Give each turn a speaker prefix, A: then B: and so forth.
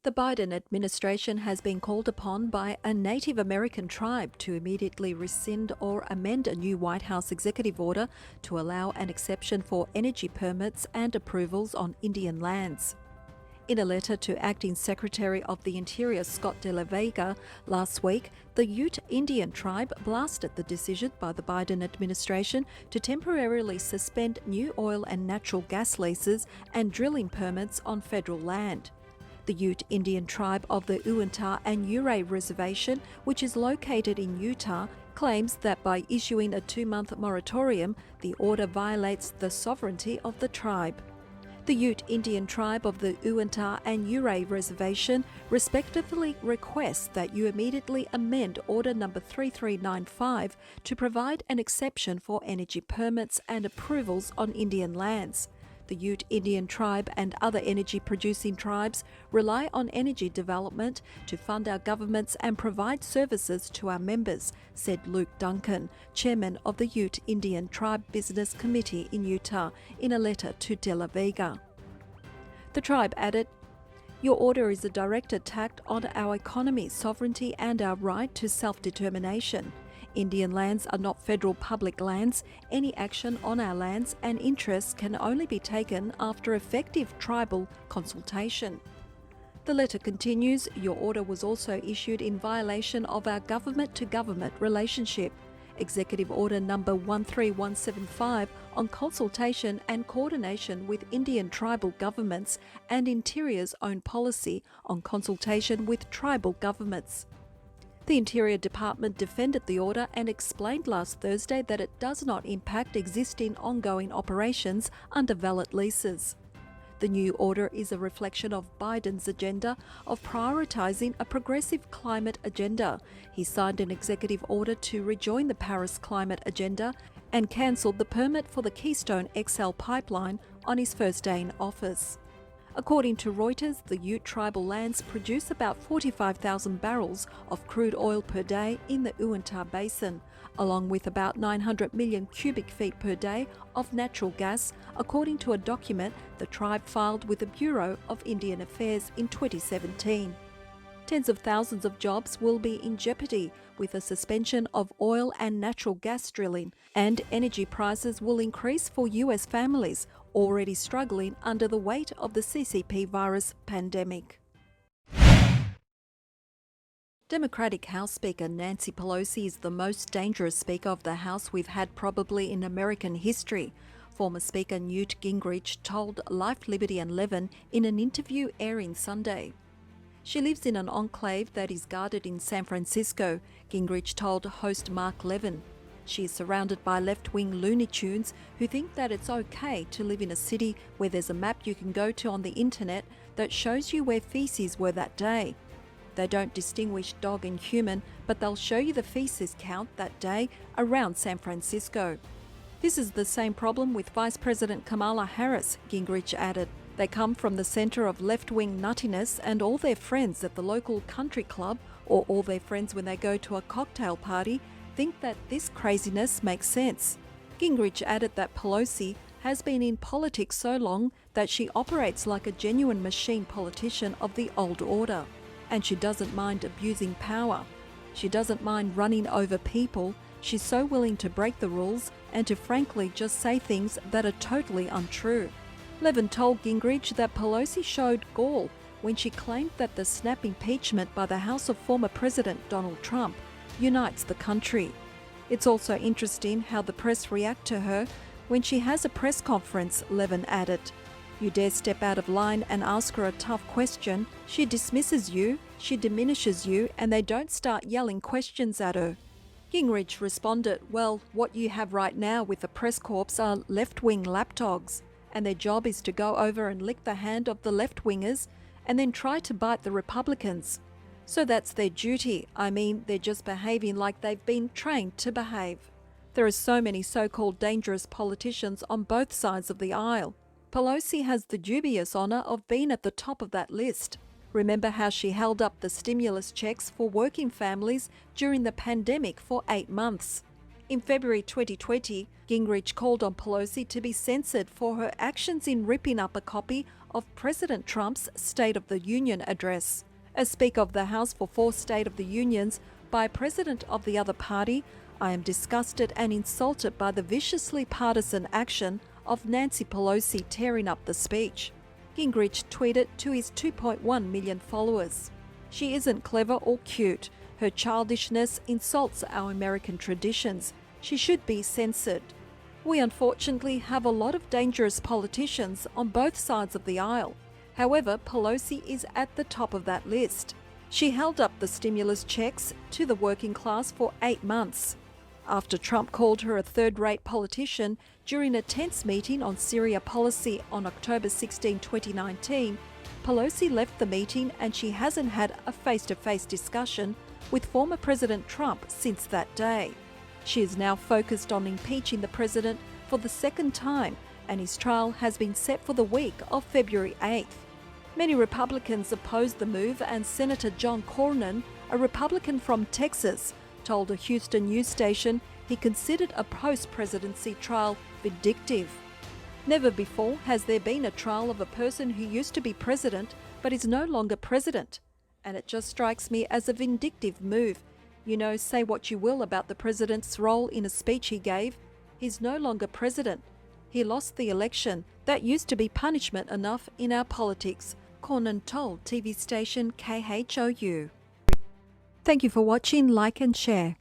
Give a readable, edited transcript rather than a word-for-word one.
A: The Biden administration has been called upon by a Native American tribe to immediately rescind or amend a new White House executive order to allow an exception for energy permits and approvals on Indian lands. In a letter to Acting Secretary of the Interior Scott De La Vega last week, the Ute Indian tribe blasted the decision by the Biden administration to temporarily suspend new oil and natural gas leases and drilling permits on federal land. The Ute Indian tribe of the Uintah and Ouray Reservation, which is located in Utah, claims that by issuing a 2-month moratorium, the order violates the sovereignty of the tribe. The Ute Indian tribe of the Uintah and Ouray Reservation respectively requests that you immediately amend Order Number 3395 to provide an exception for energy permits and approvals on Indian lands. The Ute Indian tribe and other energy-producing tribes rely on energy development to fund our governments and provide services to our members, said Luke Duncan, chairman of the Ute Indian Tribe Business Committee in Utah, in a letter to De La Vega. The tribe added, "Your order is a direct attack on our economy, sovereignty and our right to self-determination. Indian lands are not federal public lands. Any action on our lands and interests can only be taken after effective tribal consultation." The letter continues, "Your order was also issued in violation of our government-to-government relationship. Executive Order Number 13175 on consultation and coordination with Indian tribal governments and Interior's own policy on consultation with tribal governments." The Interior Department defended the order and explained last Thursday that it does not impact existing ongoing operations under valid leases. The new order is a reflection of Biden's agenda of prioritising a progressive climate agenda. He signed an executive order to rejoin the Paris climate agenda and cancelled the permit for the Keystone XL pipeline on his first day in office. According to Reuters, the Ute tribal lands produce about 45,000 barrels of crude oil per day in the Uintah Basin, along with about 900 million cubic feet per day of natural gas, according to a document the tribe filed with the Bureau of Indian Affairs in 2017. Tens of thousands of jobs will be in jeopardy with a suspension of oil and natural gas drilling, and energy prices will increase for US families already struggling under the weight of the CCP virus pandemic. Democratic House Speaker Nancy Pelosi is the most dangerous Speaker of the House we've had probably in American history, former Speaker Newt Gingrich told Life, Liberty and Levin in an interview airing Sunday. She lives in an enclave that is guarded in San Francisco, Gingrich told host Mark Levin. She is surrounded by left-wing Looney Tunes who think that it's okay to live in a city where there's a map you can go to on the internet that shows you where feces were that day. They don't distinguish dog and human, but they'll show you the feces count that day around San Francisco. This is the same problem with Vice President Kamala Harris, Gingrich added. They come from the centre of left-wing nuttiness, and all their friends at the local country club or all their friends when they go to a cocktail party think that this craziness makes sense. Gingrich added that Pelosi has been in politics so long that she operates like a genuine machine politician of the old order, and she doesn't mind abusing power. She doesn't mind running over people. She's so willing to break the rules and to frankly just say things that are totally untrue. Levin told Gingrich that Pelosi showed gall when she claimed that the snap impeachment by the House of former President Donald Trump unites the country. It's also interesting how the press react to her when she has a press conference, Levin added. You dare step out of line and ask her a tough question, she dismisses you, she diminishes you, and they don't start yelling questions at her. Gingrich responded, "Well, what you have right now with the press corps are left-wing lapdogs, and their job is to go over and lick the hand of the left-wingers and then try to bite the Republicans. So that's their duty. I mean, they're just behaving like they've been trained to behave." There are so many so-called dangerous politicians on both sides of the aisle. Pelosi has the dubious honour of being at the top of that list. Remember how she held up the stimulus checks for working families during the pandemic for 8 months. In February 2020, Gingrich called on Pelosi to be censored for her actions in ripping up a copy of President Trump's State of the Union address. As Speaker of the House for 4 State of the Unions by President of the other party, I am disgusted and insulted by the viciously partisan action of Nancy Pelosi tearing up the speech. Gingrich tweeted to his 2.1 million followers. She isn't clever or cute. Her childishness insults our American traditions. She should be censored. We unfortunately have a lot of dangerous politicians on both sides of the aisle. However, Pelosi is at the top of that list. She held up the stimulus checks to the working class for 8 months. After Trump called her a third-rate politician during a tense meeting on Syria policy on October 16, 2019, Pelosi left the meeting and she hasn't had a face-to-face discussion with former President Trump since that day. She is now focused on impeaching the president for the second time, and his trial has been set for the week of February 8th. Many Republicans opposed the move, and Senator John Cornyn, a Republican from Texas, told a Houston news station he considered a post-presidency trial vindictive. Never before has there been a trial of a person who used to be president but is no longer president. And it just strikes me as a vindictive move. You know, say what you will about the president's role in a speech he gave. He's no longer president. He lost the election. That used to be punishment enough in our politics, Cornyn told TV station KHOU. Thank you for watching, like and share.